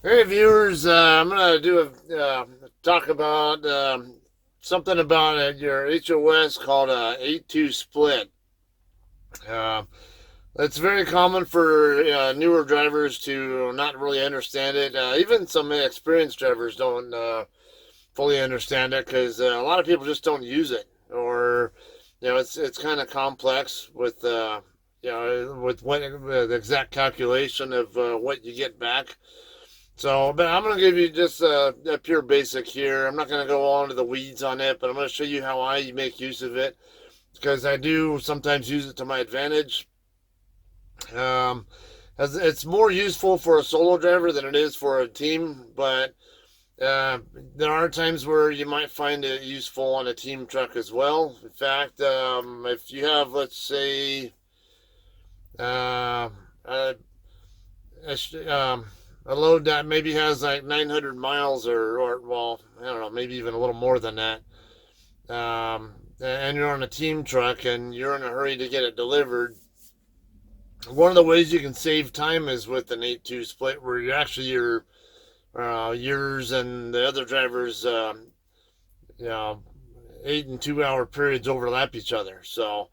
Hey viewers, I'm gonna do a talk about something about your HOS called a 8-2 split. Uh, it's very common for newer drivers to not really understand it. Even some experienced drivers don't fully understand it because a lot of people just don't use it, or it's kind of complex with with what the exact calculation of what you get back. So, but I'm going to give you just a pure basic here. I'm not going to go on to the weeds on it, but I'm going to show you how I make use of it because I do sometimes use it to my advantage. Um, as it's more useful for a solo driver than it is for a team, but there are times where you might find it useful on a team truck as well. In fact, if you have, let's say, uh, a, a load that maybe has like 900 miles or well, I don't know, maybe even a little more than that. And you're on a team truck and you're in a hurry to get it delivered. One of the ways you can save time is with an 8-2 split where you actually yours and the other drivers, you know, 8 and 2 hour periods overlap each other. So,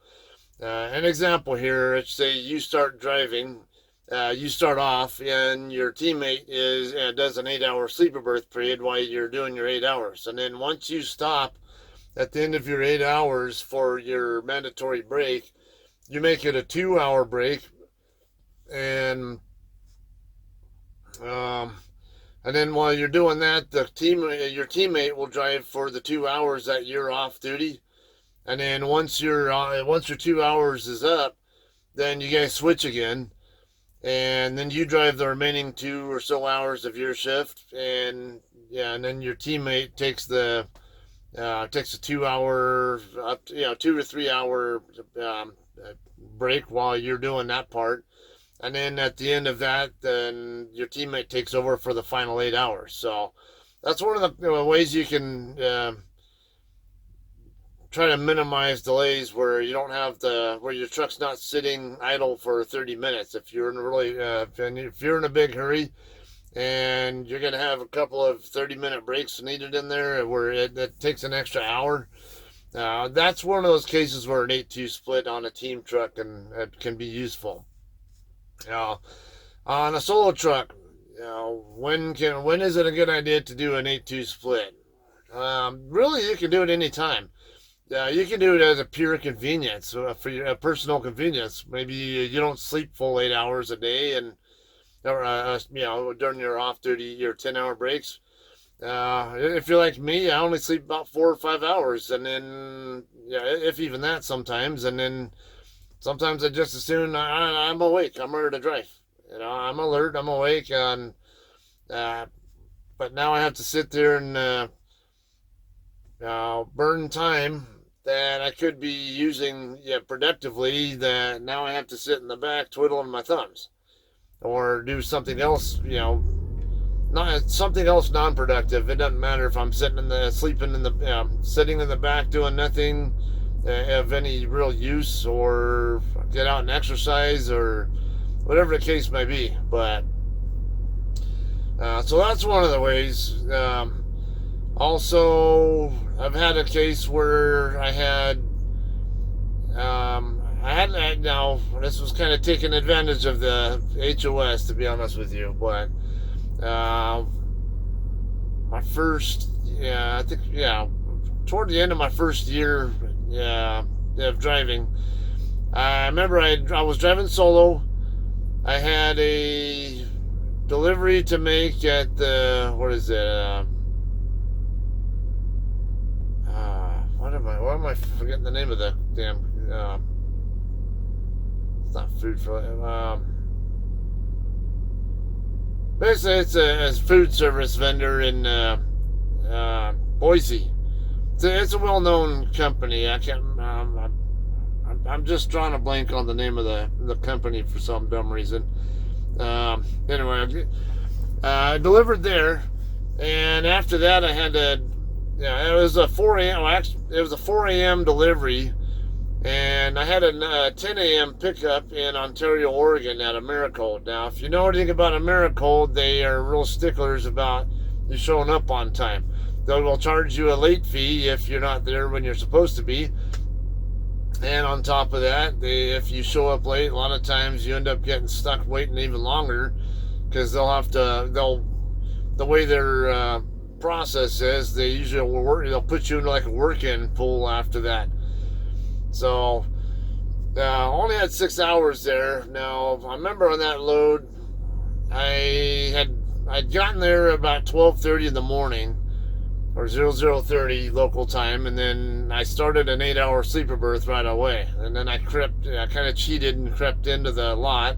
an example here, let's say you start driving, you start off and your teammate does an 8 hour sleeper berth period while you're doing your 8 hours. And then once you stop at the end of your 8 hours for your mandatory break, you make it a 2 hour break. And, um, and then while you're doing that, your teammate will drive for the 2 hours that you're off duty. And then once your 2 hours is up, then you guys switch again, and then you drive the remaining 2 or so hours of your shift, and yeah, and then your teammate takes a 2 hour up to, 2 to 3 hour break while you're doing that part, and then at the end of that, then your teammate takes over for the final 8 hours. So that's one of the ways you can try to minimize delays where you don't have where your truck's not sitting idle for 30 minutes. If you're in a if you're in a big hurry and you're going to have a couple of 30-minute breaks needed in there where it takes an extra hour, that's one of those cases where an 8-2 split on a team truck can be useful. On a solo truck, when is it a good idea to do an 8-2 split? Really, you can do it anytime. You can do it as a pure convenience, for your personal convenience. Maybe you don't sleep full 8 hours a day, and or during your off duty, your 10 hour breaks. If you're like me, I only sleep about 4 or 5 hours, and then if even that sometimes, and then sometimes I just as soon I'm awake, I'm ready to drive. I'm alert, I'm awake, and but now I have to sit there and burn time that I could be using productively, that now I have to sit in the back twiddling my thumbs or do something else, not something else non-productive. It doesn't matter if I'm sitting sitting in the back doing nothing of any real use, or get out and exercise, or whatever the case may be. But so that's one of the ways. Also, I've had a case where now this was kind of taking advantage of the HOS, to be honest with you, but my first, I think, toward the end of my first year, of driving, I remember I was driving solo. I had a delivery to make at what is it? Why am I forgetting the name of the damn? It's not food for. Basically, it's a food service vendor in Boise. It's a well-known company. I can't. I'm just drawing a blank on the name of the company for some dumb reason. Anyway, I delivered there, and after that, I had to. It was a 4 a.m. Well, actually, it was a 4 a.m. delivery, And I had a 10 a.m. pickup in Ontario, Oregon at Americold. Now, if you know anything about Americold, they are real sticklers about you showing up on time. They will charge you a late fee if you're not there when you're supposed to be. And on top of that, if you show up late, a lot of times you end up getting stuck waiting even longer because the way their process is, they usually they'll put you in like a work-in pool after that. So only had 6 hours there. Now I remember on that load, I'd gotten there about 12:30 in the morning, or 00:30 local time, and then I started an 8-hour sleeper berth right away. And then I kind of cheated and crept into the lot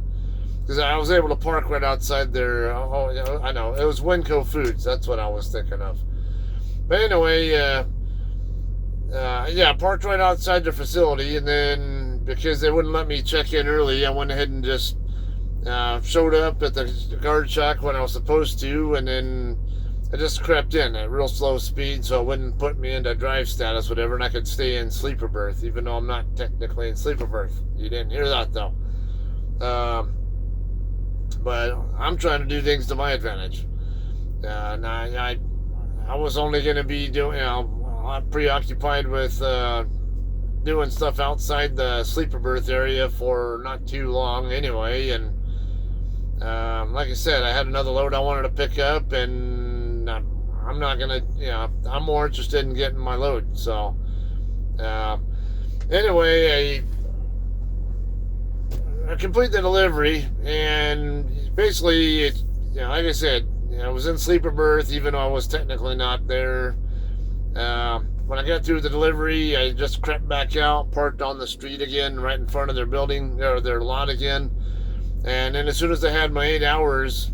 because I was able to park right outside there. Oh, I know it was Winco Foods. That's what I was thinking of. But anyway, yeah, parked right outside the facility, and then because they wouldn't let me check in early, I went ahead and just showed up at the guard shack when I was supposed to, and then I just crept in at real slow speed so it wouldn't put me into drive status, whatever, and I could stay in sleeper berth, even though I'm not technically in sleeper berth. You didn't hear that, though. But I'm trying to do things to my advantage. And I was only going to be doing, I'm preoccupied with doing stuff outside the sleeper berth area for not too long anyway. And like I said, I had another load I wanted to pick up, and I'm not going to, I'm more interested in getting my load. So anyway, I complete the delivery, and basically, like I said, I was in sleeper berth, even though I was technically not there. When I got through the delivery, I just crept back out, parked on the street again, right in front of their building, or their lot again. And then as soon as I had my 8 hours,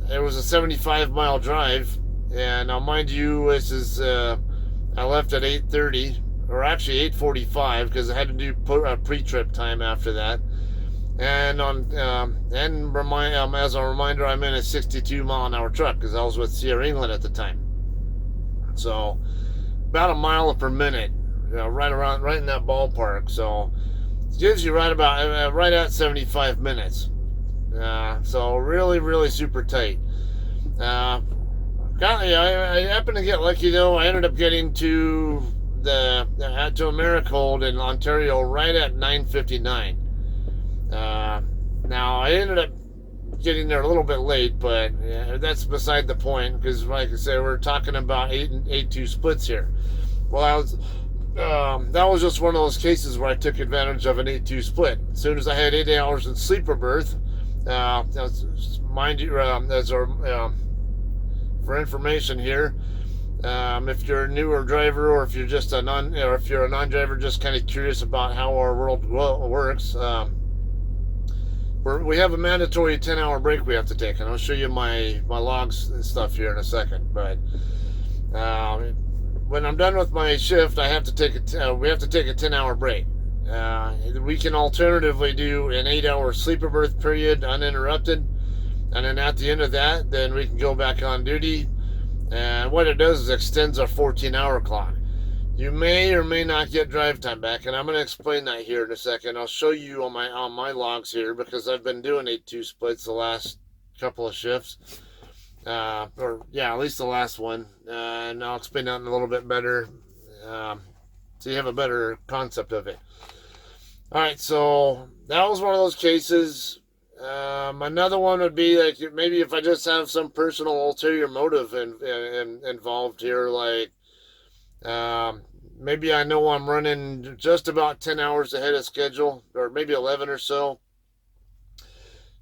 it was a 75-mile drive. And now, mind you, this is I left at 8:30, or actually 8:45, because I had to do pre-trip time after that. And as a reminder, I'm in a 62-mile-an-hour truck because I was with Sierra England at the time. So about a mile per minute, right in that ballpark. So it gives you right at 75 minutes. So really, really super tight. I happened to get lucky though. I ended up getting to Americold in Ontario right at 9:59. Now I ended up getting there a little bit late, but that's beside the point because, like I said, we're talking about 8-2 splits here. Well, that was just one of those cases where I took advantage of an 8-2 split. As soon as I had 8 hours in sleeper berth, mind you, for information here, if you're a newer driver, or if you're just a non-driver, just kind of curious about how our world works. We have a mandatory 10-hour break we have to take, and I'll show you my logs and stuff here in a second. But when I'm done with my shift, we have to take a 10-hour break. We can alternatively do an 8-hour sleeper berth period uninterrupted, and then at the end of that, then we can go back on duty. And what it does is extends our 14-hour clock. You may or may not get drive time back, and I'm going to explain that here in a second. I'll show you on my logs here because I've been doing 8-2 splits the last couple of shifts, at least the last one, and I'll explain that in a little bit better, so you have a better concept of it. All right, so that was one of those cases. Another one would be like maybe if I just have some personal ulterior motive involved here, like. Maybe I know I'm running just about 10 hours ahead of schedule, or maybe 11 or so.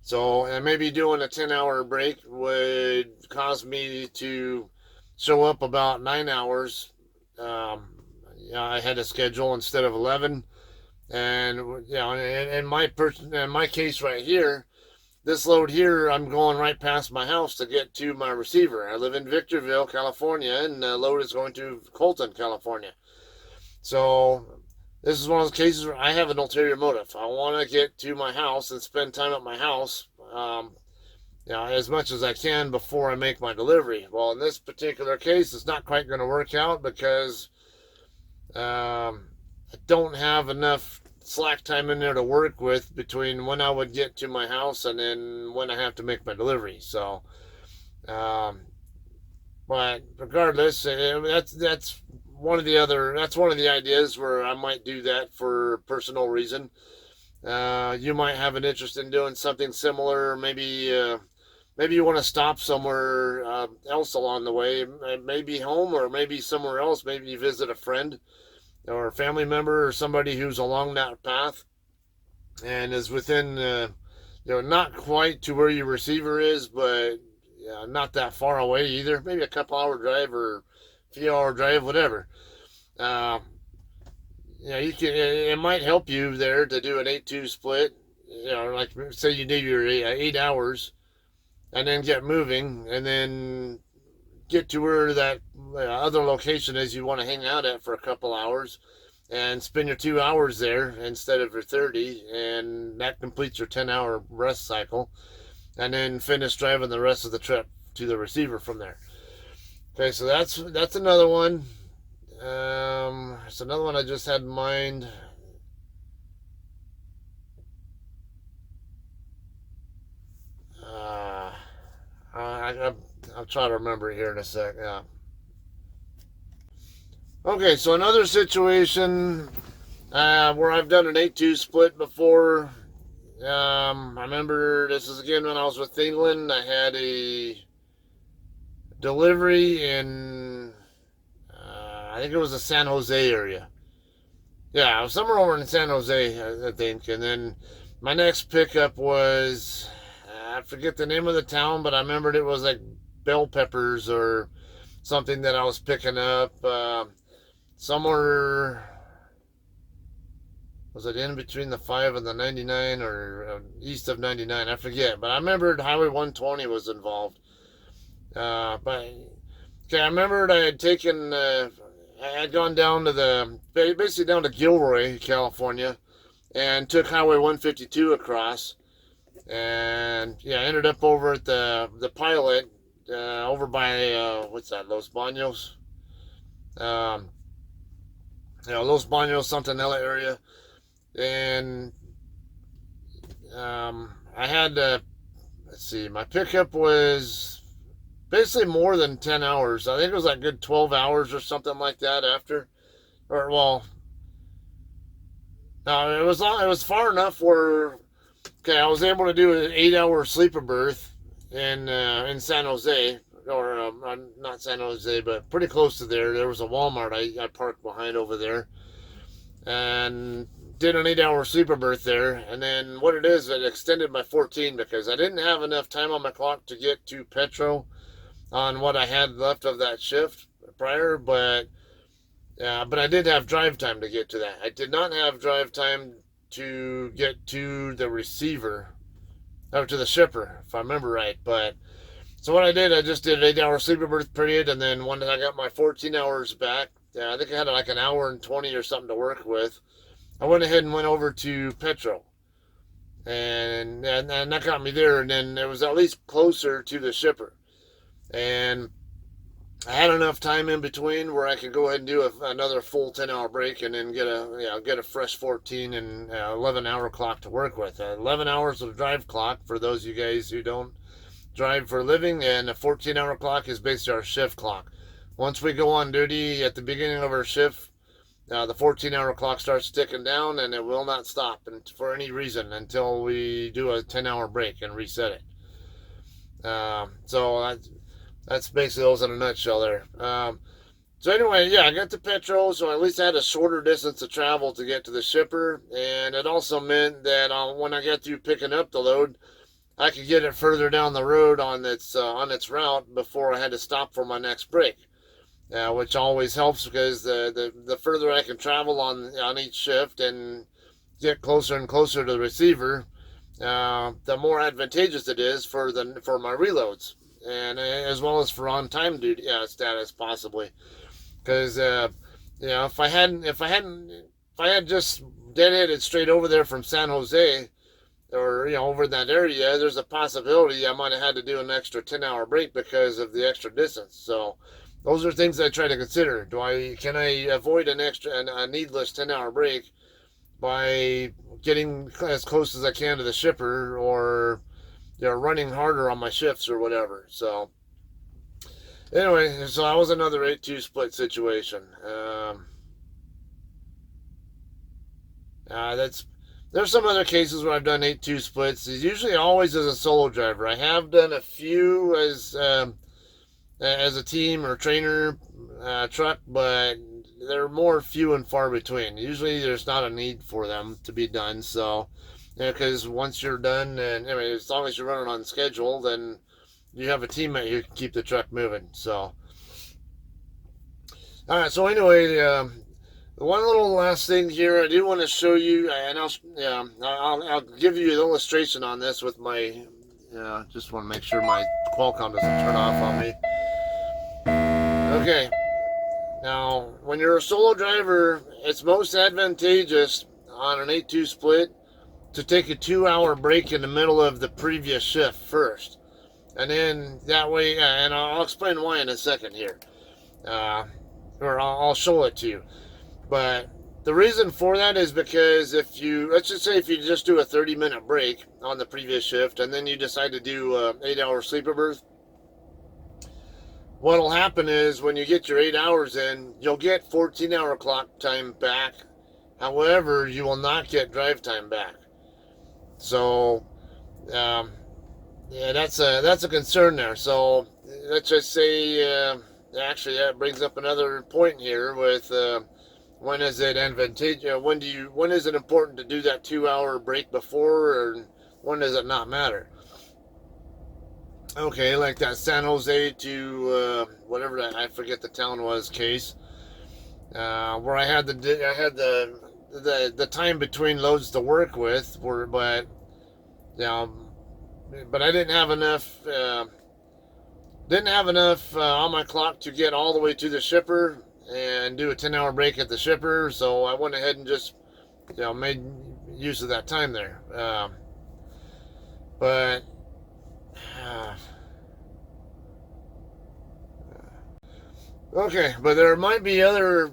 So, and maybe doing a 10-hour break would cause me to show up about 9 hours ahead of schedule instead of 11. And in my case right here, this load here, I'm going right past my house to get to my receiver. I live in Victorville, California, and the load is going to Colton, California. So this is one of those cases where I have an ulterior motive. I want to get to my house and spend time at my house, as much as I can before I make my delivery. Well, in this particular case, it's not quite going to work out because I don't have enough slack time in there to work with between when I would get to my house and then when I have to make my delivery. So, um, but regardless, that's one of the ideas where I might do that for personal reason. You might have an interest in doing something similar. Maybe you want to stop somewhere else along the way. Maybe home or maybe somewhere else. Maybe you visit a friend or a family member or somebody who's along that path and is within, not quite to where your receiver is, but not that far away either. Maybe a couple hour drive or a few hour drive, whatever. Uh, you can. It might help you there to do an 8-2 split. Like say you do your 8 hours and then get moving and then get to where that other location is you want to hang out at for a couple hours and spend your 2 hours there instead of your 30, and that completes your 10-hour rest cycle, and then finish driving the rest of the trip to the receiver from there. Okay, so that's another one. It's another one I just had in mind. Uh, I'll try to remember it here in a sec. Yeah. Okay, so another situation where I've done an 8-2 split before. I remember this is again when I was with England. I had a delivery in, I think it was the San Jose area. Yeah, I was somewhere over in San Jose, I think. And then my next pickup was, I forget the name of the town, but I remembered it was like bell peppers or something that I was picking up. Somewhere, was it in between the 5 and the 99 or east of 99? I forget, but I remembered Highway 120 was involved. But okay, I remembered I had taken, I had gone down to basically down to Gilroy, California, and took Highway 152 across, and yeah, I ended up over at the pilot, over by what's that, Los Baños, um, Los Baños, Santanella area, and I had let's see, my pickup was basically more than 10 hours. I think it was like good 12 hours or something like that after. Or, well, no, it was far enough where, okay, I was able to do an 8 hour sleeper berth in San Jose. Or, not San Jose, but pretty close to there. There was a Walmart I parked behind over there. And did an 8 hour sleeper berth there. And then what it is, it extended my 14 because I didn't have enough time on my clock to get to Petro on what I had left of that shift prior, but I did have drive time to get to that. I did not have drive time to get to the receiver or to the shipper, if I remember right. But so what I did, I just did an 8 hour sleeper berth period, and then when I got my 14 hours back, I think I had like an hour and 20 or something to work with. I went ahead and went over to Petro, and that got me there, and then it was at least closer to the shipper. And I had enough time in between where I could go ahead and do another full 10 hour break and then get a fresh 14 and 11 hour clock to work with. 11 hours of drive clock for those of you guys who don't drive for a living, and a 14 hour clock is basically our shift clock. Once we go on duty at the beginning of our shift, the 14 hour clock starts ticking down and it will not stop for any reason until we do a 10 hour break and reset it. That's basically those in a nutshell there. So anyway, yeah, I got to Petro, so at least I had a shorter distance to travel to get to the shipper, and it also meant that when I got through picking up the load, I could get it further down the road on its route before I had to stop for my next break, which always helps because the further I can travel on each shift and get closer and closer to the receiver, the more advantageous it is for my reloads, and as well as for on time duty status possibly. Because if I had just deadheaded straight over there from San Jose, or over in that area, there's a possibility I might have had to do an extra 10 hour break because of the extra distance. So those are things I try to consider. Can I avoid a needless 10-hour break by getting as close as I can to the shipper, or running harder on my shifts or whatever. So anyway, so that was another 8-2 split situation. That's There's some other cases where I've done 8-2 splits. It's usually always as a solo driver. I have done a few as a team or trainer truck, but they're more few and far between. Usually there's not a need for them to be done. So, because once you're done, and I mean, as long as you're running on schedule, then you have a teammate who can keep the truck moving. So, all right. So anyway, one little last thing here, I do want to show you, and I'll give you an illustration on this with my. Just want to make sure my Qualcomm doesn't turn off on me. Okay. Now, when you're a solo driver, it's most advantageous on an 8-2 split to take a 2-hour break in the middle of the previous shift first. And then that way, and I'll explain why in a second here. Or I'll show it to you. But the reason for that is because let's just say if you just do a 30-minute break on the previous shift and then you decide to do an 8-hour sleeper berth, what'll happen is when you get your 8 hours in, you'll get 14-hour clock time back. However, you will not get drive time back. So, that's a concern there. So let's just say, actually, that brings up another point here with when is it advantageous? When is it important to do that 2-hour break before, or when does it not matter? Okay, like that San Jose to whatever I forget the town was case, where I had the time between loads to work with, but I didn't have enough on my clock to get all the way to the shipper and do a 10-hour break at the shipper. So I went ahead and just made use of that time there. But okay, but there might be other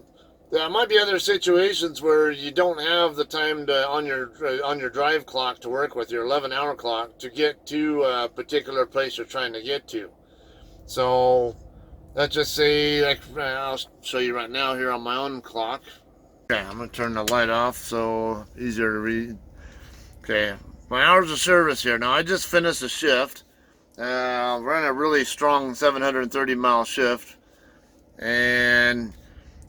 situations where you don't have the time to on your drive clock to work with, your 11-hour clock, to get to a particular place you're trying to get to. So let's just say, like, I'll show you right now here on my own clock. Okay, I'm gonna turn the light off so easier to read. Okay, my hours of service here. Now I just finished a shift. We're in a really strong 730-mile shift, and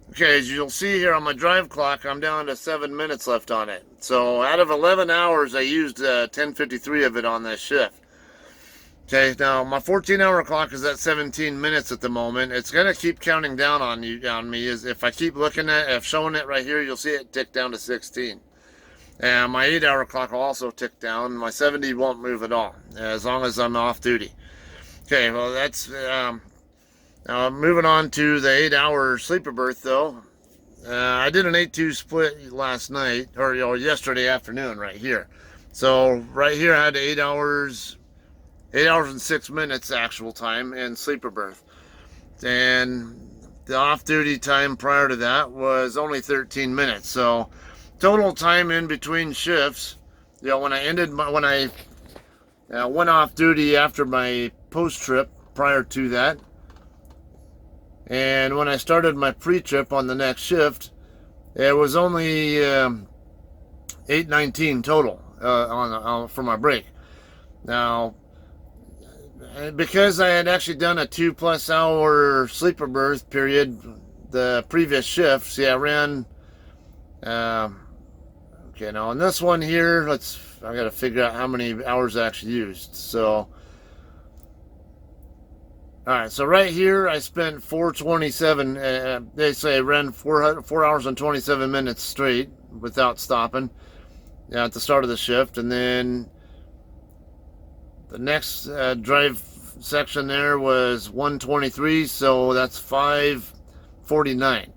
okay, as you'll see here on my drive clock, I'm down to 7 minutes left on it. So out of 11 hours, I used 10:53 of it on this shift. Okay, now my 14-hour clock is at 17 minutes at the moment. It's gonna keep counting down on me. Is if I keep looking if showing it right here, you'll see it tick down to 16. And my 8-hour clock will also tick down. My 70 won't move at all, as long as I'm off duty. Okay, well that's moving on to the 8-hour sleeper berth though. I did an 8-2 split last night, or yesterday afternoon right here. So right here I had 8 hours and 6 minutes actual time in sleeper berth. And the off-duty time prior to that was only 13 minutes. So total time in between shifts, when I went off duty after my post trip prior to that, and when I started my pre-trip on the next shift, it was only 8:19 total for my break. Now, because I had actually done a 2+ hour sleeper berth period the previous shift, see, I ran. Okay, now on this one here, I got to figure out how many hours I actually used. So, all right, so right here I spent 4:27. They say I ran 4 hours and 27 minutes straight without stopping at the start of the shift, and then the next drive section there was 1:23, so that's 5:49.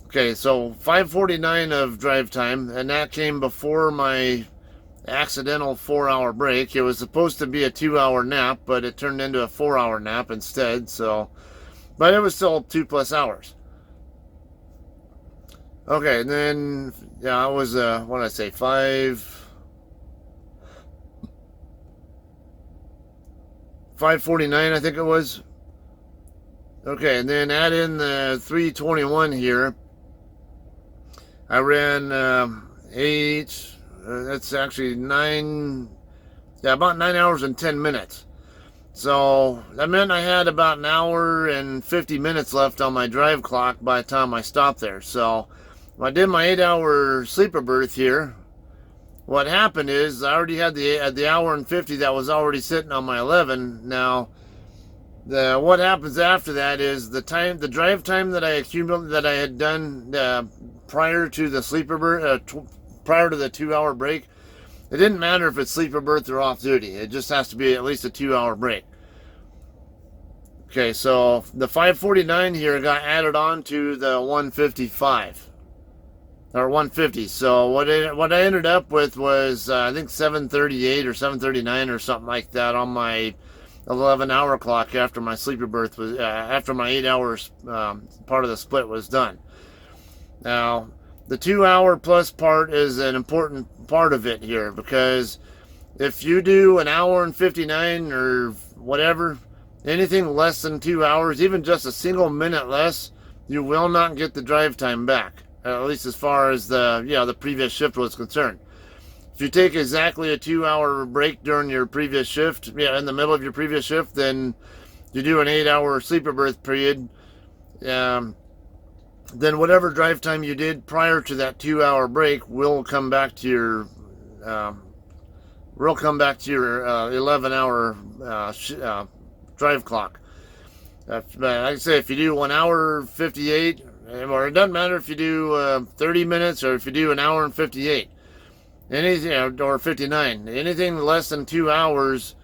Okay, so 5:49 of drive time, and that came before my accidental 4-hour break. It was supposed to be a 2-hour nap, but it turned into a 4-hour nap instead. So, but it was still 2+ hours. Okay, and then yeah, I was what did I say, 5:49, I think it was. Okay, and then add in the 3:21 here. I ran 8. That's actually 9. Yeah, about 9 hours and 10 minutes. So that meant I had about an hour and 50 minutes left on my drive clock by the time I stopped there. So when I did my 8-hour sleeper berth here, what happened is I already had the hour and 50 that was already sitting on my 11. Now, what happens after that is the drive time that I accumulated, that I had done prior to the sleeper berth, prior to the 2-hour break. It didn't matter if it's sleeper berth or off duty. It just has to be at least a 2-hour break. Okay, so the 5:49 here got added on to the 1:55 or 1:50. So what I ended up with was I think 7:38 or 7:39 or something like that on my 11-hour clock after my sleeper berth was after my 8 hours part of the split was done. Now, the 2-hour plus part is an important part of it here, because if you do an hour and 59 or whatever, anything less than 2 hours, even just a single minute less, you will not get the drive time back, at least as far as the previous shift was concerned. If you take exactly a 2-hour break during your previous shift, in the middle of your previous shift, then you do an 8-hour sleeper berth period, then whatever drive time you did prior to that 2-hour break will come back to your 11-hour drive clock. Like I say, if you do 1 hour 58, or it doesn't matter if you do 30 minutes or if you do an hour and 58, anything, or 59, anything less than 2 hours,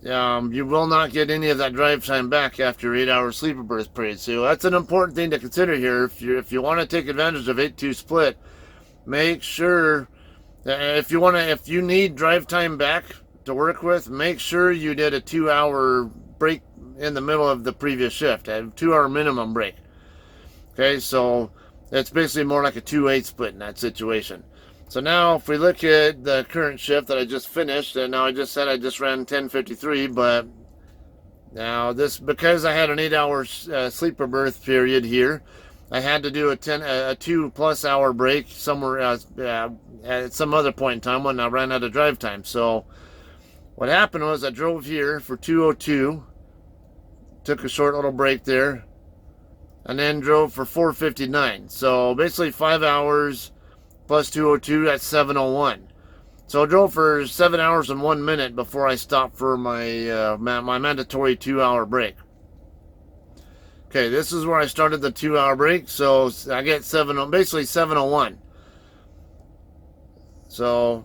you will not get any of that drive time back after your 8-hour sleeper berth period. So that's an important thing to consider here. If you want to take advantage of 8-2 split, make sure if you need drive time back to work with, make sure you did a 2-hour break in the middle of the previous shift, a 2-hour minimum break. Okay, so it's basically more like a 2-8 split in that situation. So now if we look at the current shift that I just finished, and now I just said I just ran 10:53, but now this, because I had an 8-hour sleeper berth period here, I had to do a 2+ hour break somewhere at some other point in time when I ran out of drive time. So what happened was I drove here for 2:02, took a short little break there, and then drove for 4:59. So basically 5 hours plus 2:02, that's 7:01. So I drove for 7 hours and 1 minute before I stopped for my my mandatory 2-hour break. Okay, this is where I started the 2-hour break, so I get basically 7:01. So,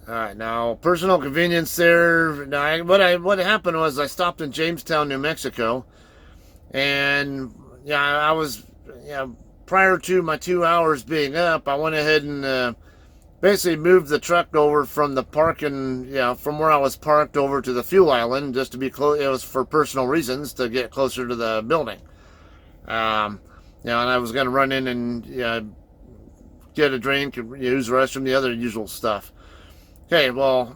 all right, now personal convenience there. Now, what happened was I stopped in Jamestown, New Mexico, and I was prior to my 2 hours being up, I went ahead and basically moved the truck over from the parking, from where I was parked over to the fuel island, just to be close. It was for personal reasons, to get closer to the building. And I was going to run in and get a drink, use the restroom, the other usual stuff. Okay, well,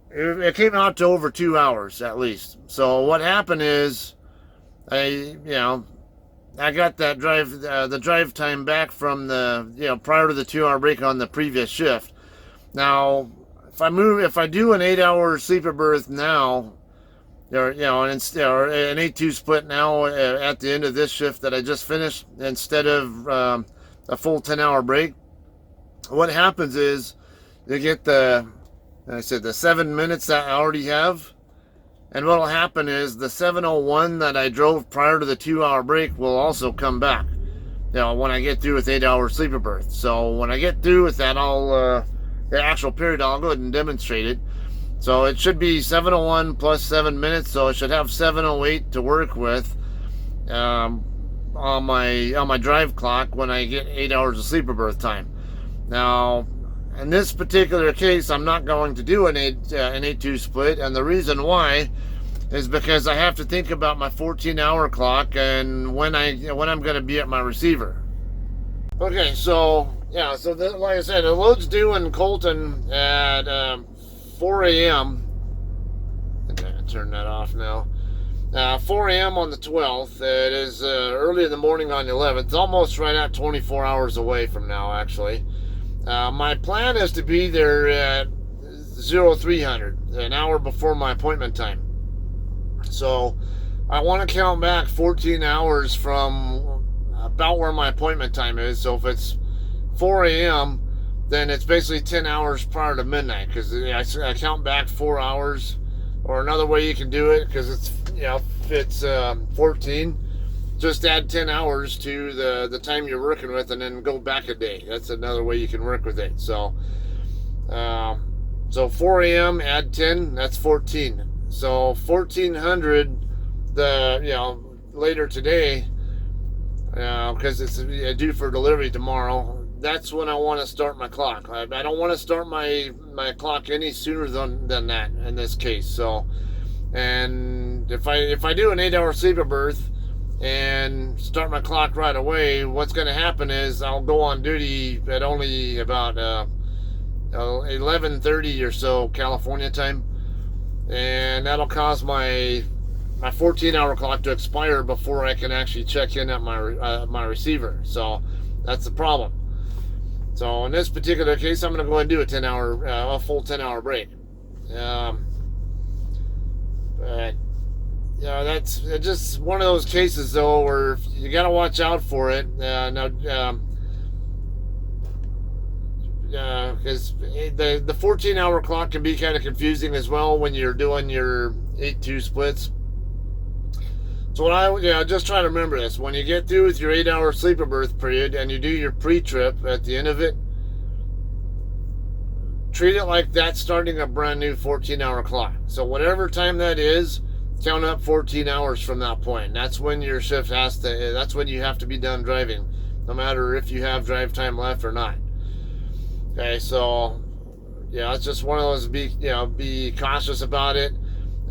it came out to over 2 hours at least. So what happened is, I got that the drive time back from the prior to the 2-hour break on the previous shift. Now, if I do an 8-hour sleeper berth now, or an 8-2 split now at the end of this shift that I just finished, instead of a full 10-hour break, what happens is you get the 7 minutes that I already have. And what will happen is the 7:01 that I drove prior to the 2-hour break will also come back, when I get through with 8-hour sleeper berth. So when I get through with that, the actual period, I'll go ahead and demonstrate it. So it should be 7:01 plus 7 minutes, so I should have 7:08 to work with on my drive clock when I get 8 hours of sleeper berth time. Now, in this particular case, I'm not going to do an 8-2 split, and the reason why is because I have to think about my 14-hour clock and when I'm going to be at my receiver. Okay, so yeah, so like I said, the load's due in Colton at 4 a.m. Okay, I turn that off now. 4 a.m. on the 12th. It is early in the morning on the 11th. It's almost right at 24 hours away from now, actually. My plan is to be there at 0300, an hour before my appointment time. So I want to count back 14 hours from about where my appointment time is. So if it's 4 a.m., then it's basically 10 hours prior to midnight, because I count back 4 hours. Or another way you can do it, because it's, if it's 14, just add 10 hours to the time you're working with, and then go back a day. That's another way you can work with it. So 4 a.m. add 10, that's 14. So 1400 later today, because it's due for delivery tomorrow. That's when I want to start my clock. I don't want to start my clock any sooner than that in this case. So, and if I do an 8-hour sleeper berth and start my clock right away, what's going to happen is I'll go on duty at only about 11:30 or so California time, and that'll cause my 14-hour clock to expire before I can actually check in at my receiver. So that's the problem. So in this particular case, I'm going to go ahead and do a full 10-hour break. But that's just one of those cases though where you got to watch out for it. Because the 14-hour clock can be kind of confusing as well when you're doing your 8-2 splits. So just try to remember this. When you get through with your 8-hour sleeper berth period and you do your pre-trip at the end of it, treat it like that's starting a brand new 14-hour clock. So whatever time that is, count up 14 hours from that point. That's when your shift that's when you have to be done driving, no matter if you have drive time left or not. Okay, so it's just one of those, be cautious about it.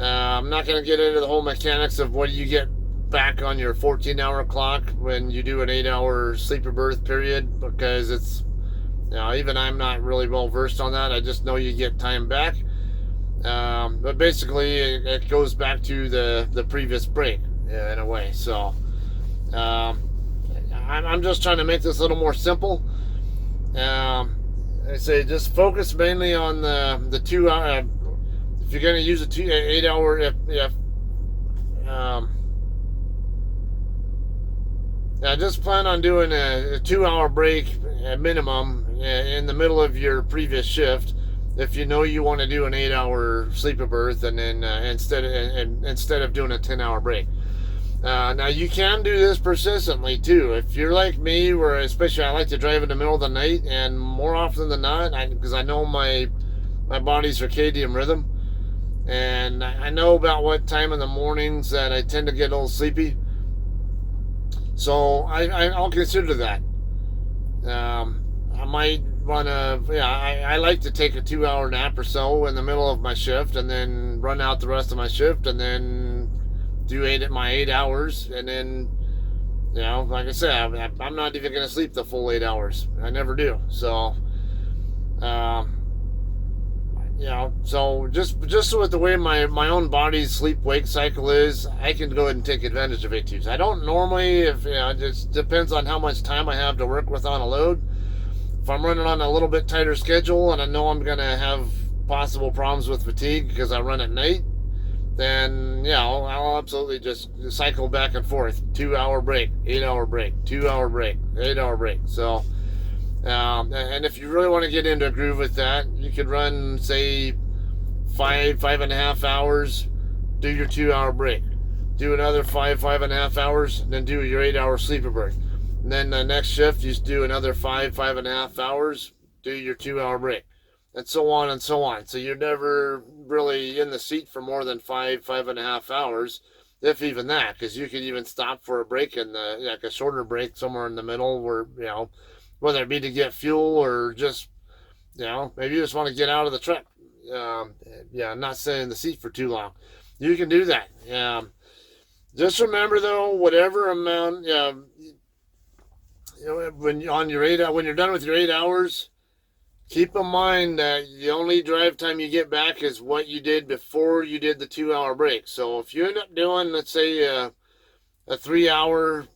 I'm not going to get into the whole mechanics of what do you get back on your 14-hour clock when you do an 8-hour sleeper berth period, because it's, even I'm not really well versed on that. I just know you get time back. But basically it goes back to the previous break in a way. So I'm just trying to make this a little more simple. I say just focus mainly on the 2 hour. If you're going to use 8 hour, just plan on doing a 2 hour break at minimum in the middle of your previous shift. If you know you want to do an 8-hour sleeper berth, and then instead of doing a 10-hour break. Now you can do this persistently too. If you're like me, where especially I like to drive in the middle of the night, and more often than not, because I know my body's circadian rhythm, and I know about what time in the mornings that I tend to get a little sleepy. So I'll consider that. I might want to, I like to take a 2-hour nap or so in the middle of my shift, and then run out the rest of my shift, and then do my 8 hours, and then, like I said, I'm not even going to sleep the full 8 hours. I never do. So, so just with the way my own body's sleep-wake cycle is, I can go ahead and take advantage of 8-2s. I don't normally, it just depends on how much time I have to work with on a load. If I'm running on a little bit tighter schedule and I know I'm going to have possible problems with fatigue because I run at night, then I'll absolutely just cycle back and forth. 2-hour break, 8-hour break, 2-hour break, 8-hour break. So, and if you really want to get into a groove with that, you could run, say, 5.5 hours, do your 2-hour break, do another 5.5 hours, and then do your 8-hour sleeper berth. And then the next shift, you just do another 5.5 hours, do your 2-hour break, and so on and so on. So you're never really in the seat for more than 5.5 hours, if even that, because you could even stop for a break like a shorter break somewhere in the middle, where, whether it be to get fuel or just, maybe you just want to get out of the truck. Not sit in the seat for too long. you can do that. Just remember though, whatever amount, when you're done with your 8 hours, keep in mind that the only drive time you get back is what you did before you did the 2 hour break. So if you end up doing, let's say, a 3 hour,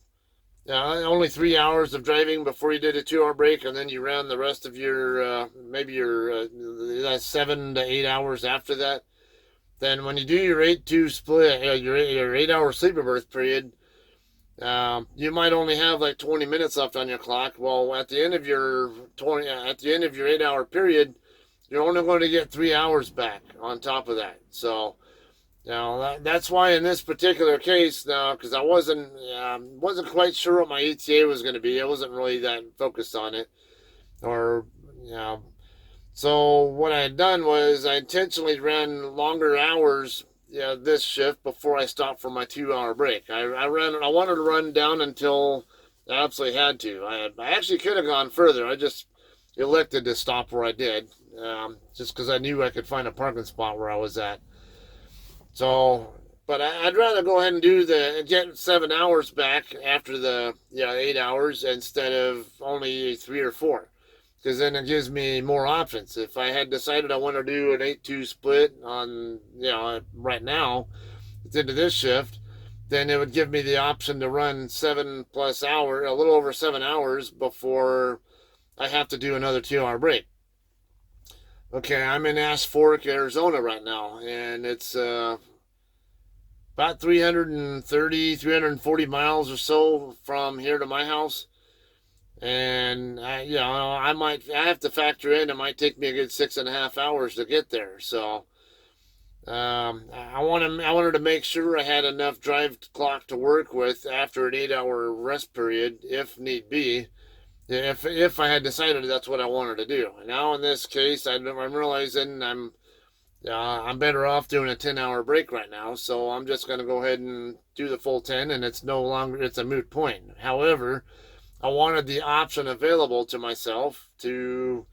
only 3 hours of driving before you did a 2 hour break, and then you ran the rest of your, maybe your 7 to 8 hours after that, then when you do your 8-2 split, your 8 hour sleeper berth period, you might only have like 20 minutes left on your clock. Well, at the end of your 8 hour period, you're only going to get 3 hours back on top of that. So, that's why in this particular case now, because I wasn't quite sure what my ETA was going to be. I wasn't really that focused on it, or you know. So what I had done was I intentionally ran longer hours, this shift before I stopped for my 2 hour break. I wanted to run down until I absolutely had to. I actually could have gone further. I just elected to stop where I did, just because I knew I could find a parking spot where I was at. So, but I'd rather go ahead and get 7 hours back after the 8 hours instead of only 3 or 4, because then it gives me more options. If I had decided I want to do an 8-2 split on right now at the end of this shift, then it would give me the option to run 7+ hours, a little over 7 hours before I have to do another 2 hour break. Okay, I'm in Ash Fork, Arizona right now, and it's about 330, 340 miles or so from here to my house. And I have to factor in, it might take me a good 6.5 hours to get there. So I wanted to make sure I had enough drive clock to work with after an 8 hour rest period, if need be. If I had decided that's what I wanted to do. Now in this case, I'm realizing I'm better off doing a 10 hour break right now. So I'm just going to go ahead and do the full 10, and it's a moot point. However, I wanted the option available to myself to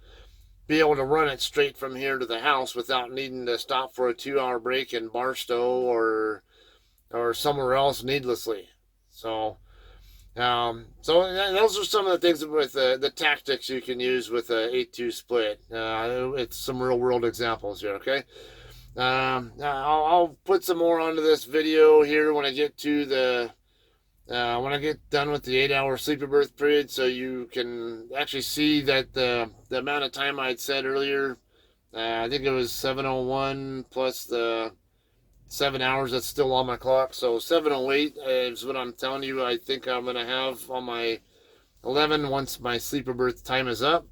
be able to run it straight from here to the house without needing to stop for a 2 hour break in Barstow or somewhere else needlessly. So those are some of the things with the tactics you can use with a 8-2 split. It's some real world examples here, okay? I'll put some more onto this video here when I get done with the 8 hour sleeper berth period, so you can actually see that the amount of time I'd said earlier, I think it was 7:01 plus the 7 hours that's still on my clock. So 7:08 is what I'm telling you I think I'm going to have on my 11 once my sleeper berth time is up.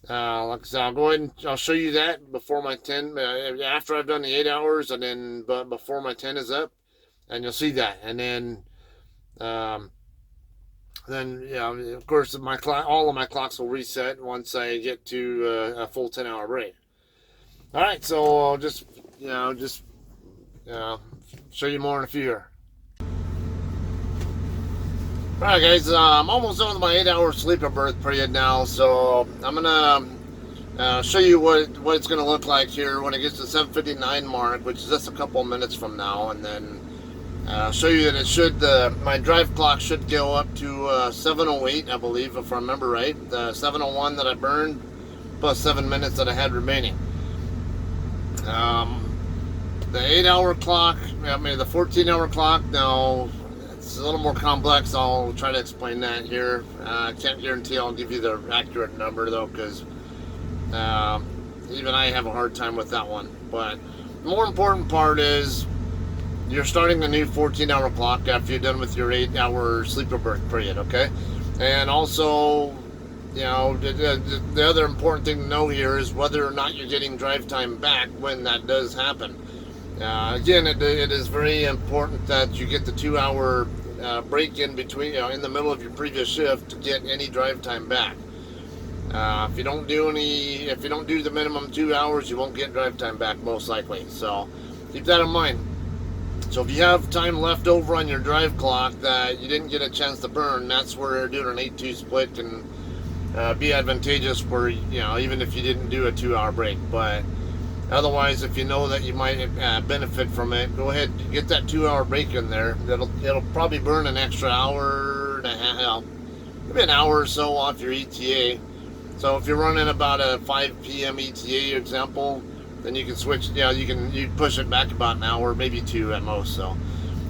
Like I said, I'll go ahead and I'll show you that before my 10, after I've done the 8 hours, and then before my 10 is up, and you'll see that. And then of course, all of my clocks will reset once I get to a full 10 hour break. All right, so I'll just show you more in a few here. All right, guys, I'm almost done with my 8 hour sleeper berth period now, so I'm gonna show you what it's gonna look like here when it gets to the 7:59 mark, which is just a couple of minutes from now, and then show you that my drive clock should go up to 7:08, I believe, if I remember right. The 7:01 that I burned plus 7 minutes that I had remaining. The 8 hour clock, the 14-hour clock, now it's a little more complex. I'll try to explain that here. I can't guarantee I'll give you the accurate number though, because even I have a hard time with that one. But the more important part is you're starting a new 14-hour clock after you're done with your 8 hour sleeper berth period, okay? And also, the other important thing to know here is whether or not you're getting drive time back when that does happen. Again, it is very important that you get the 2 hour break in between, in the middle of your previous shift to get any drive time back. If you don't do the minimum 2 hours, you won't get drive time back most likely. So keep that in mind. So if you have time left over on your drive clock that you didn't get a chance to burn, that's where doing an 8-2 split can be advantageous for, even if you didn't do a 2 hour break. But Otherwise, if you know that you might benefit from it, go ahead and get that 2 hour break in there. It'll probably burn an extra hour and a half, maybe an hour or so off your ETA. So if you're running about a 5 p.m. ETA example, then you can switch. You push it back about an hour, maybe two at most. So, all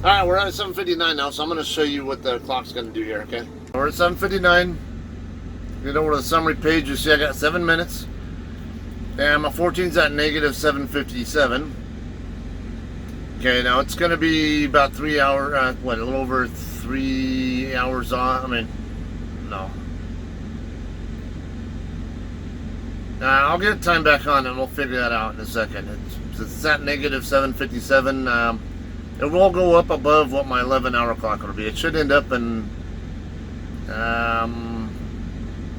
right, we're at 7:59 now, so I'm going to show you what the clock's going to do here. Okay, we're at 7:59. Get over to the summary page. You see, I got 7 minutes. And my 14's at negative 757. Okay, now it's going to be about 3 hours, a little over 3 hours on. I mean, no. I'll get time back on and we'll figure that out in a second. It's at negative 757. It will go up above what my 11-hour clock will be. It should end up in,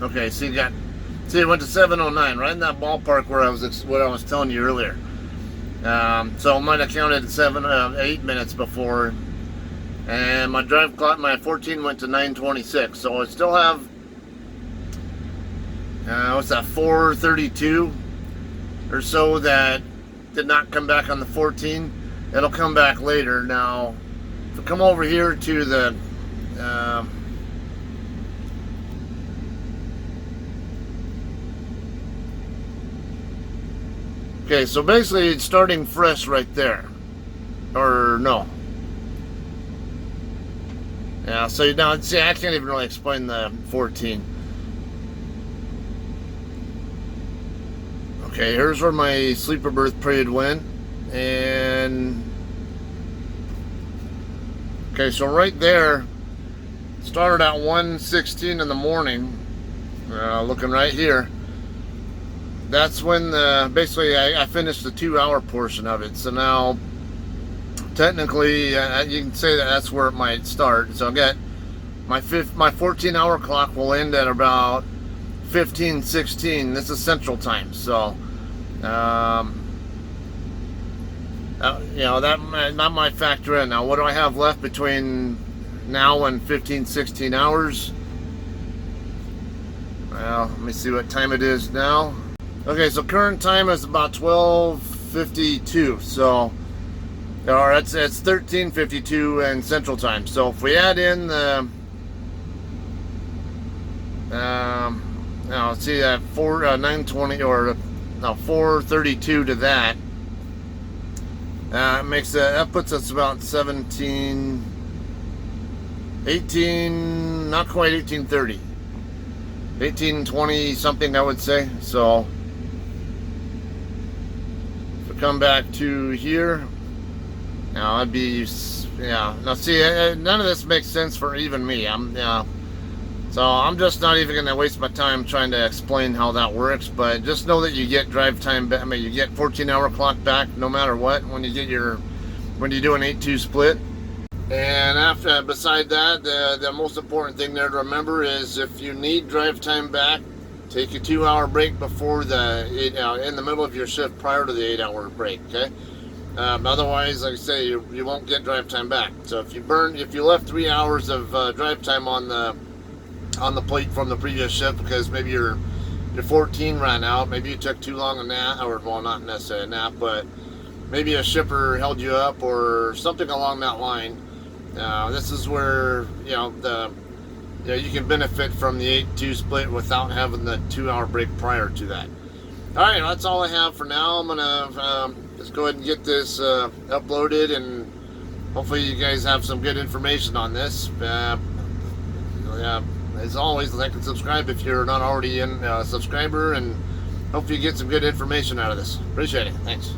okay, see, it went to 709, right in that ballpark where what I was telling you earlier. So I might have counted 8 minutes before, and my drive clock, my 14 went to 926. So I still have, what's that, 432 or so that did not come back on the 14. It'll come back later. Now, if we come over here to the okay, so basically it's starting fresh right there. Or no. Yeah, so now, see, I can't even really explain the 14. Okay, here's where my sleeper berth period went. And okay, so right there, started at 1:16 in the morning. Looking right here. That's when basically I finished the 2-hour portion of it. So now, technically, you can say that's where it might start. So I got my 14-hour clock will end at about 15:16. This is Central Time. So, that might factor in. Now, what do I have left between now and 15-16 hours? Well, let me see what time it is now. Okay, so current time is about 12:52. So, or it's 13:52 in Central Time. So if we add in the, now see that 920 or no 432 to that. That puts us about 18, not quite 18:30, 18:20 something, I would say. So if we come back to here, now I'd be, now see, none of this makes sense for even me. So I'm just not even going to waste my time trying to explain how that works. But just know that you get drive time back. I mean, you get 14-hour clock back no matter what when you do an 8-2 split. And beside that, the most important thing there to remember is if you need drive time back, take a 2-hour break before in the middle of your shift prior to the 8-hour break. Okay. Otherwise, like I say, you won't get drive time back. So if you left 3 hours of drive time on the plate from the previous shift because maybe your 14 ran out, maybe you took too long a nap, or well, not necessarily a nap, but maybe a shipper held you up or something along that line. This is where you can benefit from the 8-2 split without having the 2-hour break prior to that. All right, that's all I have for now. I'm gonna just go ahead and get this uploaded, and hopefully you guys have some good information on this. As always, like and subscribe if you're not already a subscriber, and hopefully you get some good information out of this. Appreciate it. Thanks.